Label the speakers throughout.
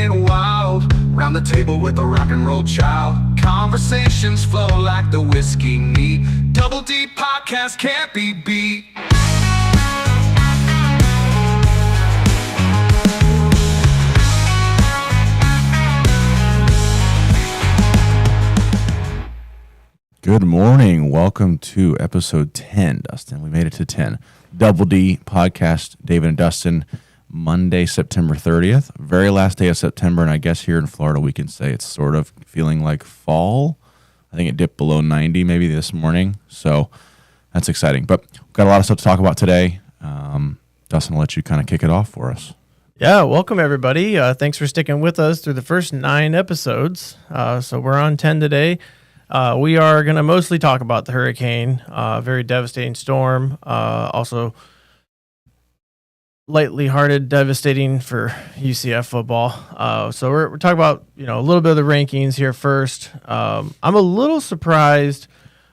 Speaker 1: getting wild. Round the table with a rock and roll child. Conversations flow like the whiskey neat. Double D podcast can't be beat.
Speaker 2: Good morning. Welcome to episode 10, Dustin. We made it to 10. Double D podcast, David and Dustin, Monday, September 30th. Very last day of September, and I guess here in Florida we can say it's sort of feeling like fall. I think it dipped below 90 maybe this morning, so that's exciting. But we've got a lot of stuff to talk about today. Dustin, I'll let you kind of kick it off for us.
Speaker 3: Yeah, welcome everybody. Thanks for sticking with us through the first 9 episodes. So we're on 10 today. We are going to mostly talk about the hurricane, very devastating storm, also lightly hearted, devastating for UCF football. So we're talking about, a little bit of the rankings here first. I'm a little surprised.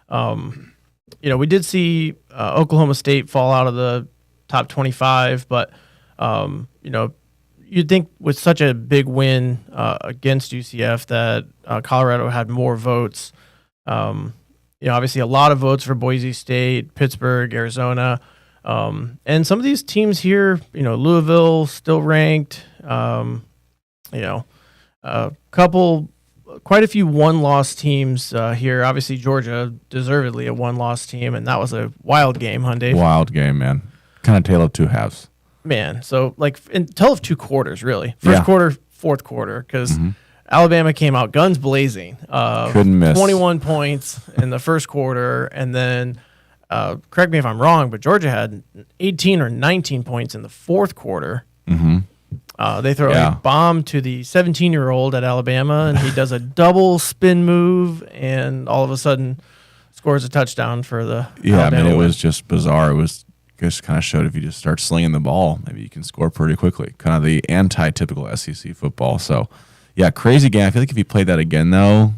Speaker 3: We did see Oklahoma State fall out of the top 25, but, you'd think with such a big win against UCF that Colorado had more votes. Obviously a lot of votes for Boise State, Pittsburgh, Arizona, and some of these teams here, Louisville still ranked, quite a few one-loss teams here. Obviously Georgia deservedly a one-loss team, and that was a wild game, huh, Dave?
Speaker 2: Wild game, man. Kind of tale of two halves.
Speaker 3: Man, so tale of two quarters, really. First quarter, fourth quarter, because Alabama came out guns blazing.
Speaker 2: Couldn't miss.
Speaker 3: 21 points in the first quarter, and then, correct me if I'm wrong, but Georgia had 18 or 19 points in the fourth quarter. They throw a bomb to the 17-year-old at Alabama, and he does a double spin move, and all of a sudden scores a touchdown for the Alabama
Speaker 2: it
Speaker 3: win.
Speaker 2: was just bizarre. It was just kind of showed if you just start slinging the ball, maybe you can score pretty quickly. Kind of the anti-typical SEC football. So, yeah, crazy game. I feel like if you played that again, though,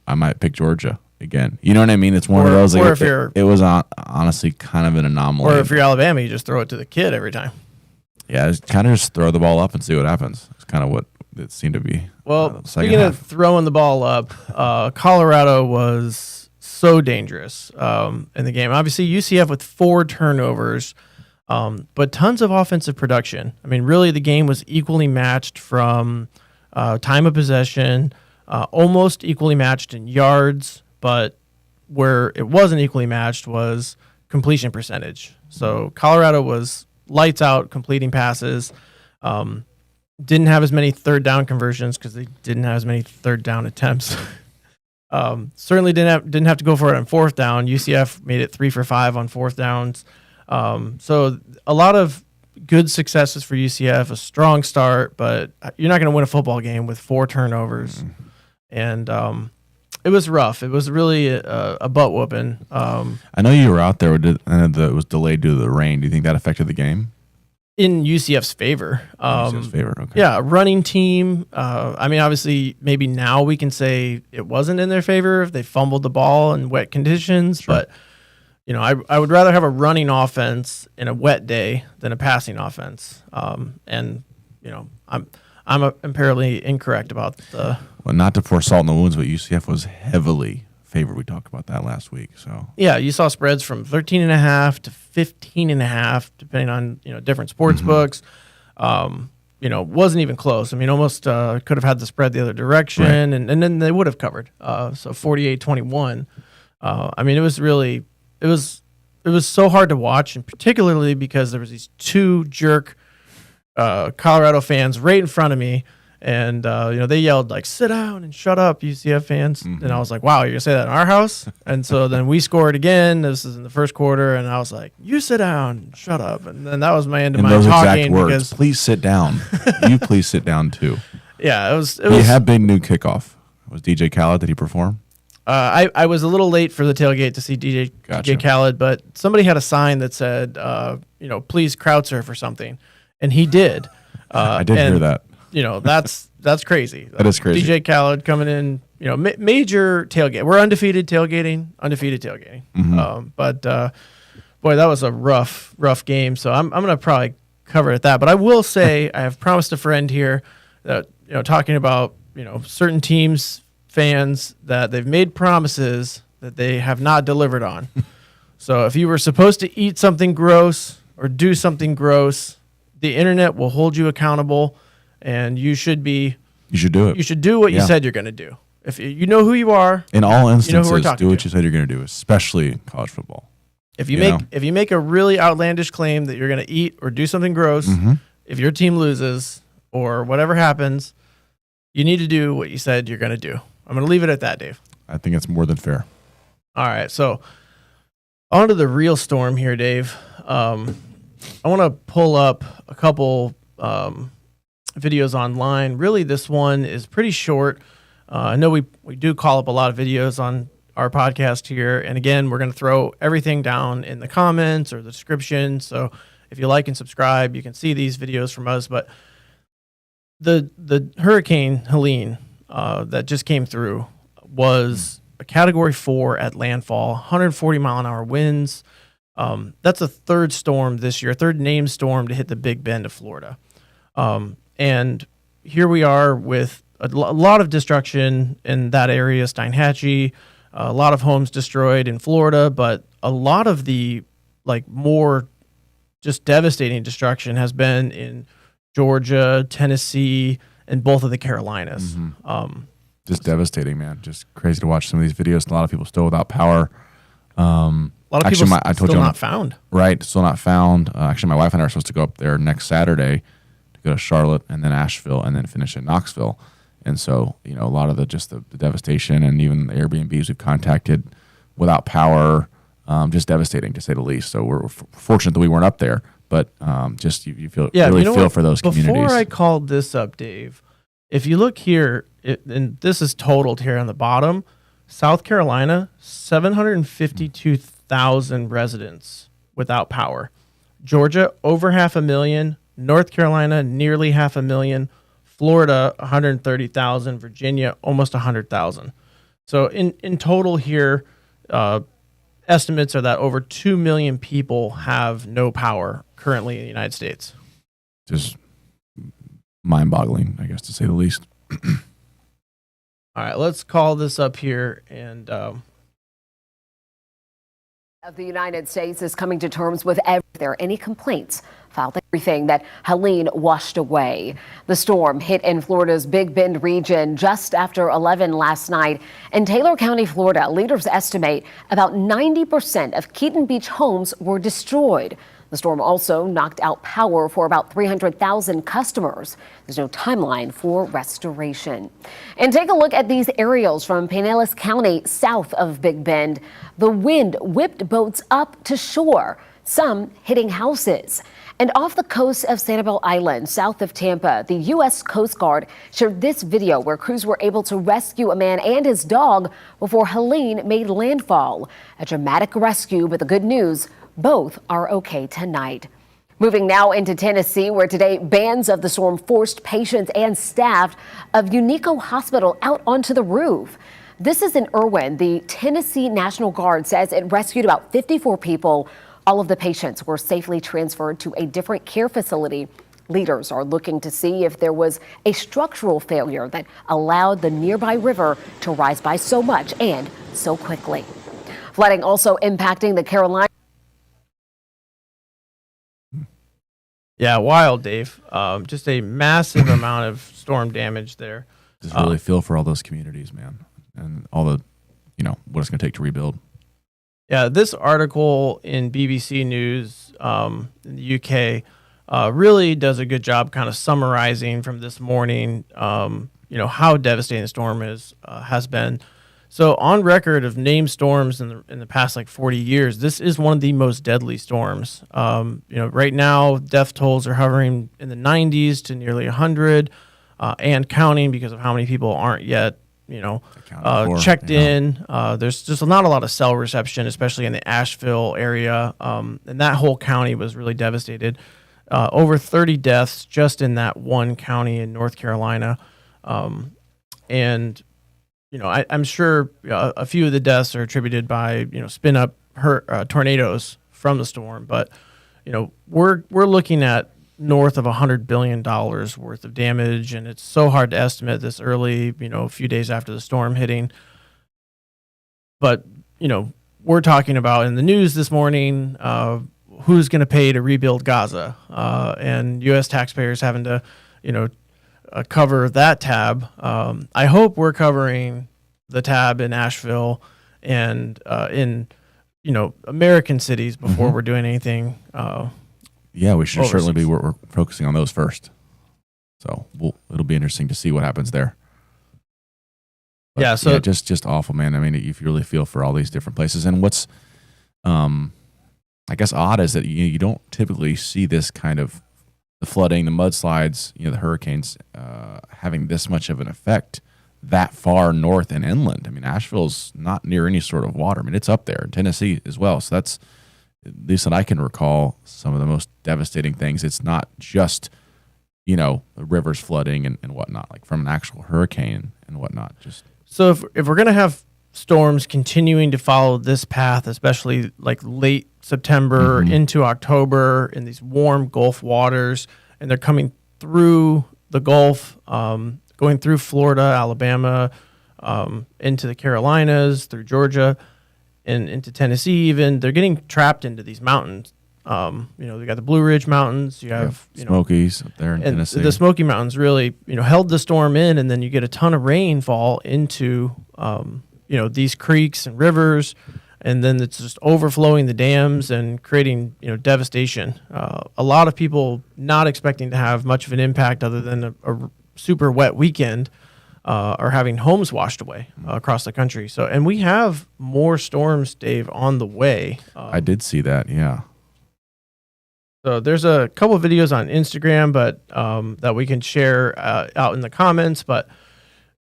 Speaker 2: I might pick Georgia again. You know what I mean? It's one of those. Like, it was honestly kind of an anomaly.
Speaker 3: Or if you're Alabama, you just throw it to the kid every time.
Speaker 2: Yeah, it's kind of just throw the ball up and see what happens. It's kind of what it seemed to be.
Speaker 3: Well, speaking of throwing the ball up, Colorado was so dangerous in the game. Obviously, UCF with 4 turnovers, but tons of offensive production. I mean, really, the game was equally matched from time of possession, almost equally matched in yards, but where it wasn't equally matched was completion percentage. So Colorado was lights out completing passes, didn't have as many third down conversions because they didn't have as many third down attempts. Certainly didn't have to go for it on fourth down. UCF made it 3 for 5 on fourth downs. So a lot of good successes for UCF, a strong start, but you're not going to win a football game with 4 turnovers. And it was rough. It was really a butt whooping.
Speaker 2: I know you were out there, and it was delayed due to the rain. Do you think that affected the game?
Speaker 3: In UCF's favor.
Speaker 2: UCF's favor, okay.
Speaker 3: Yeah, running team. Obviously, maybe now we can say it wasn't in their favor if they fumbled the ball in wet conditions. Sure. But, I would rather have a running offense in a wet day than a passing offense. I'm apparently incorrect about the...
Speaker 2: Well, not to pour salt in the wounds, but UCF was heavily favored. We talked about that last week. So
Speaker 3: yeah, you saw spreads from 13.5 to 15.5, depending on different sports books. Wasn't even close. I mean, almost could have had the spread the other direction, right. and then they would have covered. So 48-21. It was so hard to watch, and particularly because there was these 2 jerk Colorado fans right in front of me. And, they yelled, sit down and shut up, UCF fans. And I was like, wow, you're going to say that in our house? And so then we scored again. This is in the first quarter. And I was like, you sit down, shut up. And then that was my end of my talking.
Speaker 2: Exact words, please sit down. You please sit down, too.
Speaker 3: Yeah, it was.
Speaker 2: He had big new kickoff. Was DJ Khaled, did he perform?
Speaker 3: I was a little late for the tailgate to see DJ Khaled, but somebody had a sign that said, please crowd surf or something. And he did.
Speaker 2: I did hear that.
Speaker 3: That's crazy.
Speaker 2: That is crazy.
Speaker 3: DJ Khaled coming in, major tailgate. We're undefeated tailgating. But boy, that was a rough game. So I'm going to probably cover at that. But I will say I have promised a friend here that, talking about, certain teams, fans, that they've made promises that they have not delivered on. So if you were supposed to eat something gross or do something gross, the internet will hold you accountable, and you should do it. You should do what you said you're going to do. If you know who you are,
Speaker 2: in all instances, do what
Speaker 3: to.
Speaker 2: you said you're going to do, especially college football.
Speaker 3: If you make a really outlandish claim that you're going to eat or do something gross, if your team loses or whatever happens, you need to do what you said you're going to do. I'm going to leave it at that, Dave.
Speaker 2: I think it's more than fair.
Speaker 3: All right, so on to the real storm here, Dave. I want to pull up a couple videos online. Really, this one is pretty short. I know we do call up a lot of videos on our podcast here. And again, we're going to throw everything down in the comments or the description. So if you like and subscribe, you can see these videos from us. But the Hurricane Helene that just came through was a Category 4 at landfall, 140 mile an hour winds. That's a third storm this year, third named storm to hit the Big Bend of Florida. And here we are with a lot of destruction in that area, Steinhatchee, a lot of homes destroyed in Florida, but a lot of the more just devastating destruction has been in Georgia, Tennessee, and both of the Carolinas.
Speaker 2: Just devastating, man. Just crazy to watch some of these videos. A lot of people still without power.
Speaker 3: A lot of people still not found.
Speaker 2: Right, still not found. Actually, my wife and I are supposed to go up there next Saturday to go to Charlotte and then Asheville and then finish in Knoxville. And so, a lot of the devastation and even the Airbnbs we've contacted without power, just devastating to say the least. So we're fortunate that we weren't up there, but just you feel feel for those communities.
Speaker 3: Before I called this up, Dave, if you look here, and this is totaled here on the bottom, South Carolina, 752,000 residents without power. Georgia, over 500,000. North Carolina, nearly 500,000. Florida, 130,000. Virginia, almost 100,000. So in total here, estimates are that over 2 million people have no power currently in the United States.
Speaker 2: Just mind-boggling, I guess, to say the least.
Speaker 3: All right, let's call this up here. And
Speaker 4: of the United States is coming to terms with if there are any complaints filed, everything that Helene washed away. The storm hit in Florida's Big Bend region just after 11 last night. In Taylor County, Florida, leaders estimate about 90% of Keaton Beach homes were destroyed. The storm also knocked out power for about 300,000 customers. There's no timeline for restoration. And take a look at these aerials from Pinellas County, south of Big Bend. The wind whipped boats up to shore, some hitting houses. And off the coast of Sanibel Island, south of Tampa, the U.S. Coast Guard shared this video where crews were able to rescue a man and his dog before Helene made landfall. A dramatic rescue, but the good news, both are okay tonight. Moving now into Tennessee, where today bands of the storm forced patients and staff of Unico Hospital out onto the roof. This is in Irwin. The Tennessee National Guard says it rescued about 54 people. All of the patients were safely transferred to a different care facility. Leaders are looking to see if there was a structural failure that allowed the nearby river to rise by so much and so quickly. Flooding also impacting the Carolinas.
Speaker 3: Yeah, wild, Dave. Just a massive amount of storm damage there.
Speaker 2: Just really feel for all those communities, man, and all the, what it's going to take to rebuild.
Speaker 3: Yeah, this article in BBC News in the UK really does a good job kind of summarizing from this morning, how devastating the storm has been. So on record of named storms in the past 40 years, this is one of the most deadly storms. Right now, death tolls are hovering in the 90s to nearly 100 and counting because of how many people aren't yet, checked in. There's just not a lot of cell reception, especially in the Asheville area. And that whole county was really devastated. Over 30 deaths just in that one county in North Carolina. I'm sure a few of the deaths are attributed by, spin up tornadoes from the storm. But, we're looking at north of $100 billion worth of damage, and it's so hard to estimate this early, a few days after the storm hitting. But, we're talking about in the news this morning, who's going to pay to rebuild Gaza, and U.S. taxpayers having to, cover that tab. I hope we're covering the tab in Asheville and in, American cities before we're doing anything.
Speaker 2: Yeah, we should
Speaker 3: overseas.
Speaker 2: certainly be. We're focusing on those first. So it'll be interesting to see what happens there. But
Speaker 3: yeah. So
Speaker 2: just awful, man. I mean, if you really feel for all these different places, and what's, I guess, odd is that you don't typically see this kind of the flooding, the mudslides, the hurricanes having this much of an effect that far north and inland. I mean, Asheville's not near any sort of water. I mean, it's up there in Tennessee as well. So that's, at least that I can recall, some of the most devastating things. It's not just, the rivers flooding and whatnot, like from an actual hurricane and whatnot.
Speaker 3: So if we're going to have storms continuing to follow this path, especially like late September into October in these warm Gulf waters, and they're coming through the Gulf, going through Florida, Alabama, into the Carolinas, through Georgia, and into Tennessee even, they're getting trapped into these mountains. They got the Blue Ridge Mountains, you have
Speaker 2: Smokies up there in
Speaker 3: and
Speaker 2: Tennessee.
Speaker 3: the Smoky Mountains really, held the storm in, and then you get a ton of rainfall into, these creeks and rivers, and then it's just overflowing the dams and creating, devastation. A lot of people not expecting to have much of an impact other than a super wet weekend are having homes washed away across the country. So, and we have more storms, Dave, on the way.
Speaker 2: I did see that, yeah.
Speaker 3: So there's a couple of videos on Instagram, but that we can share out in the comments. But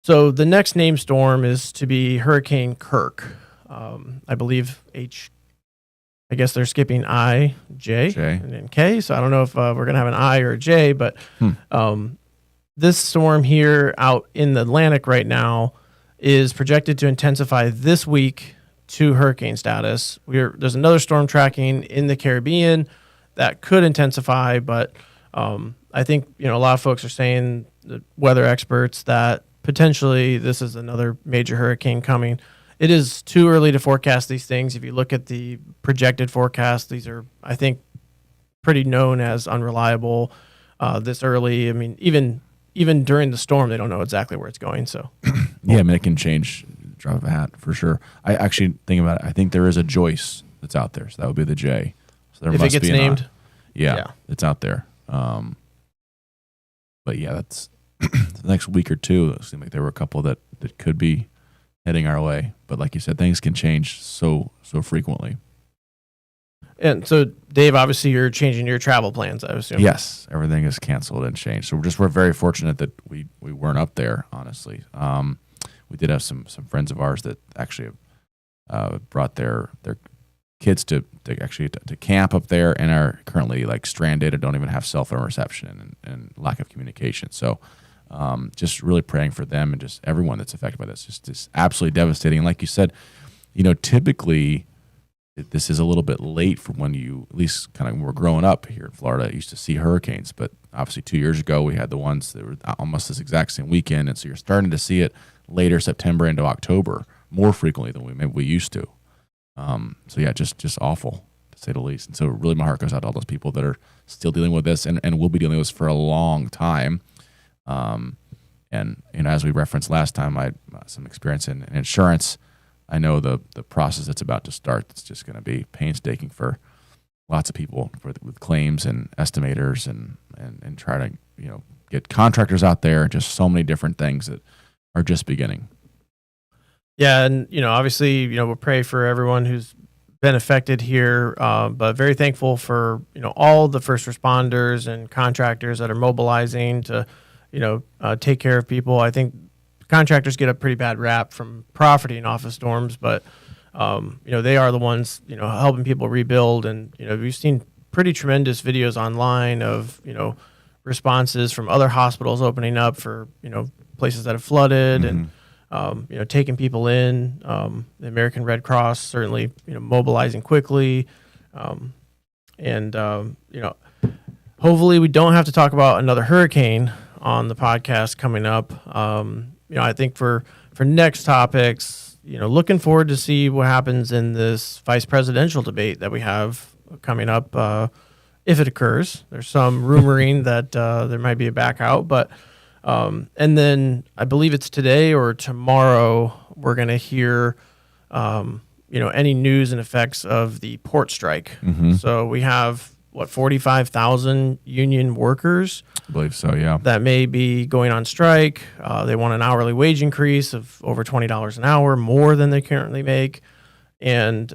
Speaker 3: so the next named storm is to be Hurricane Kirk. I believe I guess they're skipping I, J, and then K. So I don't know if we're going to have an I or a J, but this storm here out in the Atlantic right now is projected to intensify this week to hurricane status. There's another storm tracking in the Caribbean that could intensify, but I think a lot of folks are saying, the weather experts, that potentially this is another major hurricane coming. It is too early to forecast these things. If you look at the projected forecast, these are, I think, pretty known as unreliable this early. I mean, even during the storm, they don't know exactly where it's going. So,
Speaker 2: yeah, I mean, it can change, drop of a hat for sure. I actually think about it. I think there is a Joyce that's out there, so that would be the J. So there
Speaker 3: if
Speaker 2: must
Speaker 3: it gets
Speaker 2: be
Speaker 3: named,
Speaker 2: yeah, it's out there. But yeah, that's the next week or two. It seemed like there were a couple that could be heading our way. But like you said, things can change so frequently.
Speaker 3: And so, Dave, obviously you're changing your travel plans, I assume.
Speaker 2: Yes, everything is canceled and changed. So we're very fortunate that we weren't up there, honestly. We did have some friends of ours that actually brought their kids to camp up there and are currently like stranded or don't even have cell phone reception and lack of communication. So just really praying for them and just everyone that's affected by this. Just absolutely devastating. And like you said, typically this is a little bit late for when you, at least kind of when we're growing up here in Florida, used to see hurricanes. But obviously 2 years ago, we had the ones that were almost this exact same weekend. And so you're starting to see it later September into October more frequently than we used to. So yeah, just awful to say the least. And so really my heart goes out to all those people that are still dealing with this and will be dealing with this for a long time. And as we referenced last time, I had some experience in insurance. I know the process that's about to start. It's just going to be painstaking for lots of people with claims and estimators and try to get contractors out there. Just so many different things that are just beginning.
Speaker 3: Yeah, and obviously we'll pray for everyone who's been affected here, but very thankful for all the first responders and contractors that are mobilizing to take care of people. I think contractors get a pretty bad rap from profiting off of storms, but they are the ones helping people rebuild. And we've seen pretty tremendous videos online of responses from other hospitals opening up for places that have flooded and taking people in. The American Red Cross certainly mobilizing quickly, and hopefully we don't have to talk about another hurricane on the podcast coming up. I think for next topics, looking forward to see what happens in this vice presidential debate that we have coming up, if it occurs. There's some rumoring that there might be a back out, but and then I believe it's today or tomorrow we're going to hear any news and effects of the port strike. So we have 45,000 union workers,
Speaker 2: I believe so, yeah,
Speaker 3: that may be going on strike. They want an hourly wage increase of over $20 an hour, more than they currently make. And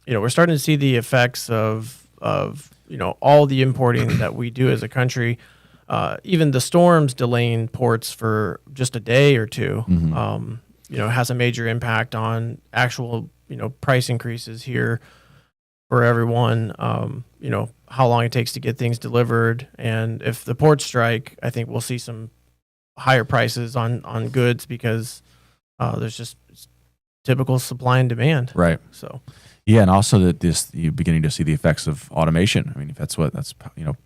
Speaker 3: we're starting to see the effects of all the importing that we do as a country. Even the storms delaying ports for just a day or two, has a major impact on actual, price increases here for everyone. How long it takes to get things delivered. And if the ports strike, I think we'll see some higher prices on goods because there's just typical supply and demand.
Speaker 2: Right.
Speaker 3: So,
Speaker 2: yeah, and also that you're beginning to see the effects of automation. I mean, if that's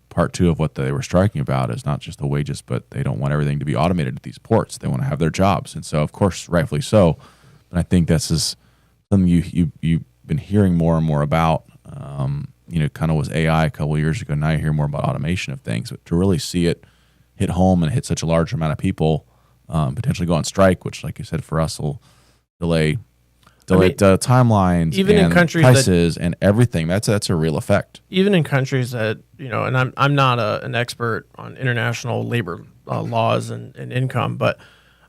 Speaker 2: part two of what they were striking about is not just the wages, but they don't want everything to be automated at these ports. They want to have their jobs, and so of course, rightfully so. But I think this is something you've been hearing more and more about. Kind of was AI a couple of years ago. Now you hear more about automation of things, but to really see it hit home and hit such a large amount of people, potentially go on strike, which, like you said, for us will delay timelines,
Speaker 3: even
Speaker 2: and
Speaker 3: in countries
Speaker 2: prices and everything. That's a real effect.
Speaker 3: Even in countries that and I'm not an expert on international labor laws and income, but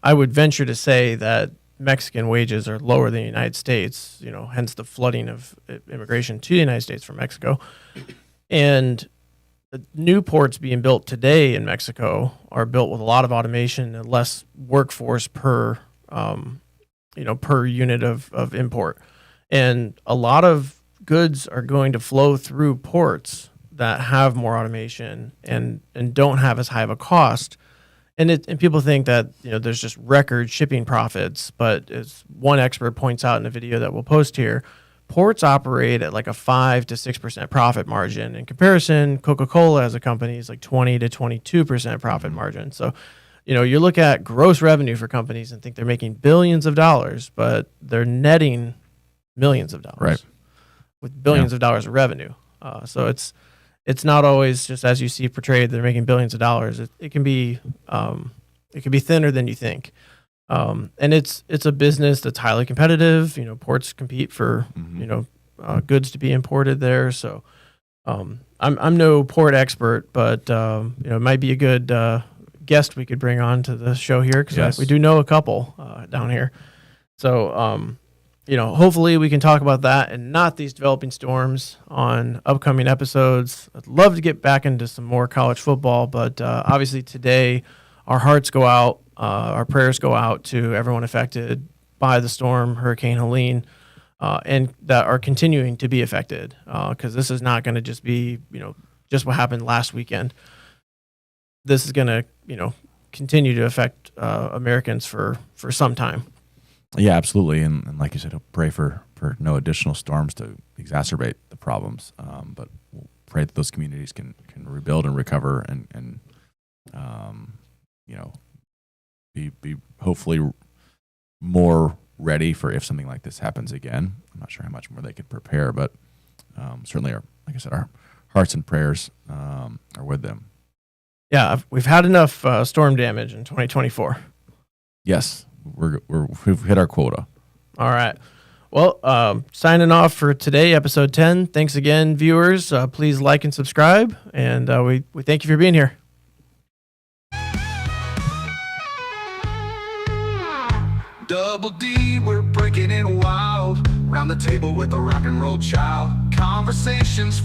Speaker 3: I would venture to say that Mexican wages are lower than the United States. Hence the flooding of immigration to the United States from Mexico, and the new ports being built today in Mexico are built with a lot of automation and less workforce per unit of import. And a lot of goods are going to flow through ports that have more automation and don't have as high of a cost. And people think that there's just record shipping profits, but as one expert points out in a video that we'll post here, ports operate at like a 5 to 6% profit margin. In comparison, Coca-Cola as a company is like 20 to 22% profit margin. So you look at gross revenue for companies and think they're making billions of dollars, but they're netting millions of dollars,
Speaker 2: right,
Speaker 3: with billions of dollars of revenue. So it's not always just as you see portrayed. They're making billions of dollars. It can be thinner than you think, and it's a business that's highly competitive. Ports compete for goods to be imported there. So I'm no port expert, but it might be a good guest we could bring on to the show here because
Speaker 2: yes,
Speaker 3: we do know a couple down here. So hopefully we can talk about that and not these developing storms on upcoming episodes. I'd love to get back into some more college football, but obviously today our hearts go out, our prayers go out to everyone affected by the storm, Hurricane Helene, and that are continuing to be affected because this is not going to just be, just what happened last weekend. This is going to, continue to affect Americans for some time.
Speaker 2: Yeah, absolutely. And like you said, I'll pray for no additional storms to exacerbate the problems. But we'll pray that those communities can rebuild and recover and be hopefully more ready for if something like this happens again. I'm not sure how much more they could prepare, but certainly like I said, our hearts and prayers are with them.
Speaker 3: Yeah, we've had enough storm damage in 2024.
Speaker 2: Yes, we've hit our quota.
Speaker 3: All right. Well, signing off for today, episode 10. Thanks again, viewers. Please like and subscribe, and we thank you for being here.
Speaker 1: Double D, we're breaking it wild. Round the table with a rock and roll child. Conversations